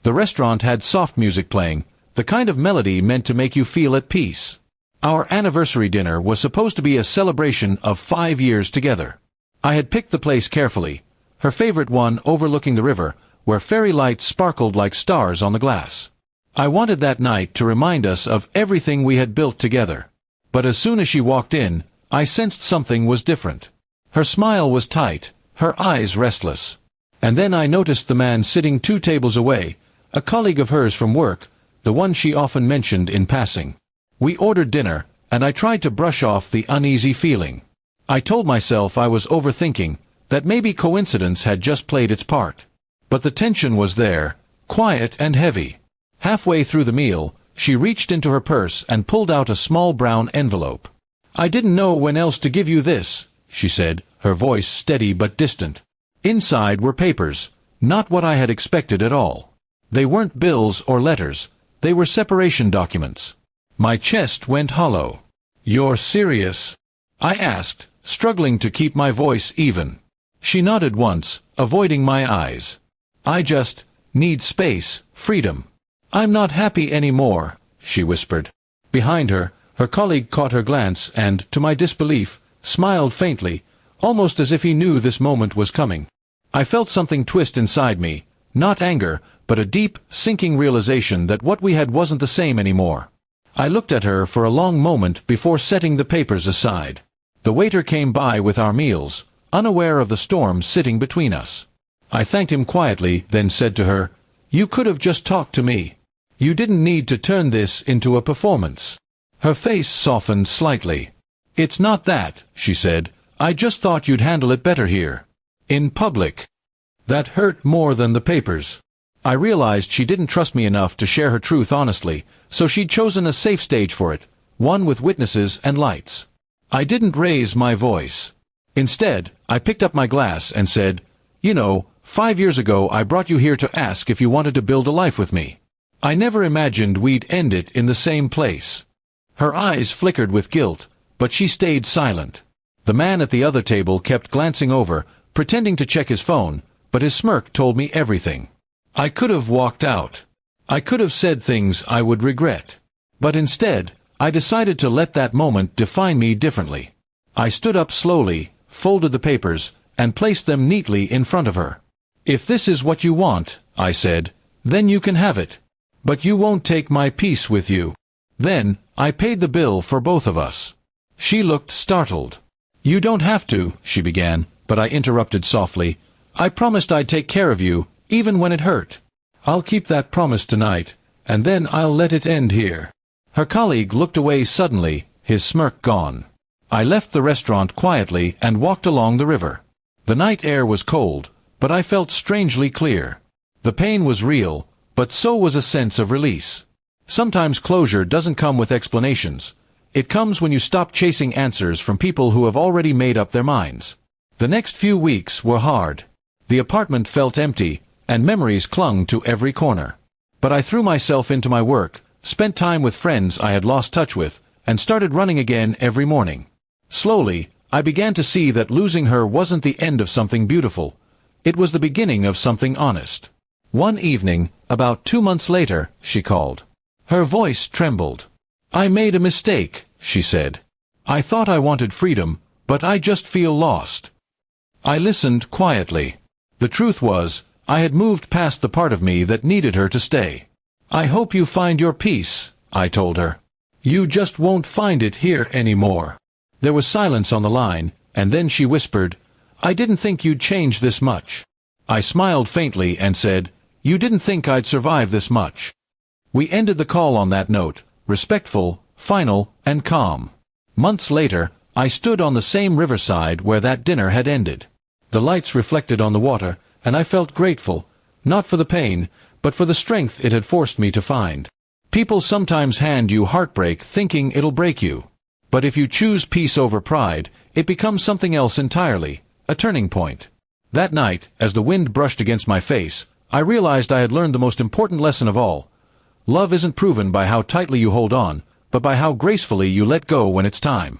The restaurant had soft music playing, the kind of melody meant to make you feel at peace. Our anniversary dinner was supposed to be a celebration of 5 years together. I had picked the place carefully, her favorite one overlooking the river, where fairy lights sparkled like stars on the glass. I wanted that night to remind us of everything we had built together. But as soon as she walked in, I sensed something was different. Her smile was tight, her eyes restless. And then I noticed the man sitting 2 tables away, a colleague of hers from work, the one she often mentioned in passing. We ordered dinner, and I tried to brush off the uneasy feeling. I told myself I was overthinking, that maybe coincidence had just played its part. But the tension was there, quiet and heavy. Halfway through the meal, she reached into her purse and pulled out a small brown envelope. "I didn't know when else to give you this," she said, her voice steady but distant. Inside were papers, not what I had expected at all. They weren't bills or letters, they were separation documents. My chest went hollow. "You're serious?" I asked, struggling to keep my voice even. She nodded once, avoiding my eyes. "I just need space, freedom. I'm not happy anymore," she whispered. Behind her, her colleague caught her glance and, to my disbelief, smiled faintly, almost as if he knew this moment was coming. I felt something twist inside me, not anger, but a deep, sinking realization that what we had wasn't the same anymore. I looked at her for a long moment before setting the papers aside. The waiter came by with our meals, unaware of the storm sitting between us. I thanked him quietly, then said to her, "You could have just talked to me. You didn't need to turn this into a performance." Her face softened slightly. "It's not that," she said. "I just thought you'd handle it better here. In public." That hurt more than the papers. I realized she didn't trust me enough to share her truth honestly, so she'd chosen a safe stage for it, one with witnesses and lights. I didn't raise my voice. Instead, I picked up my glass and said, "You know, 5 years ago I brought you here to ask if you wanted to build a life with me. I never imagined we'd end it in the same place." Her eyes flickered with guilt, but she stayed silent. The man at the other table kept glancing over, pretending to check his phone, but his smirk told me everything. I could have walked out. I could have said things I would regret. But instead, I decided to let that moment define me differently. I stood up slowly, folded the papers, and placed them neatly in front of her. "If this is what you want," I said, "then you can have it. But you won't take my peace with you." Then, I paid the bill for both of us. She looked startled. "You don't have to," she began, but I interrupted softly. "I promised I'd take care of you, even when it hurt. I'll keep that promise tonight, and then I'll let it end here." Her colleague looked away suddenly, his smirk gone. I left the restaurant quietly and walked along the river. The night air was cold, but I felt strangely clear. The pain was real, but so was a sense of release. Sometimes closure doesn't come with explanations. It comes when you stop chasing answers from people who have already made up their minds. The next few weeks were hard. The apartment felt empty, and memories clung to every corner. But I threw myself into my work, spent time with friends I had lost touch with, and started running again every morning. Slowly, I began to see that losing her wasn't the end of something beautiful. It was the beginning of something honest. One evening, about 2 months later, she called. Her voice trembled. "I made a mistake," she said. "I thought I wanted freedom, but I just feel lost." I listened quietly. The truth was, I had moved past the part of me that needed her to stay. "I hope you find your peace," I told her. "You just won't find it here anymore." There was silence on the line, and then she whispered, "I didn't think you'd change this much." I smiled faintly and said, "You didn't think I'd survive this much." We ended the call on that note, respectful, final, and calm. Months later, I stood on the same riverside where that dinner had ended. The lights reflected on the water, and I felt grateful, not for the pain, but for the strength it had forced me to find. People sometimes hand you heartbreak thinking it'll break you. But if you choose peace over pride, it becomes something else entirely, a turning point. That night, as the wind brushed against my face, I realized I had learned the most important lesson of all. Love isn't proven by how tightly you hold on, but by how gracefully you let go when it's time.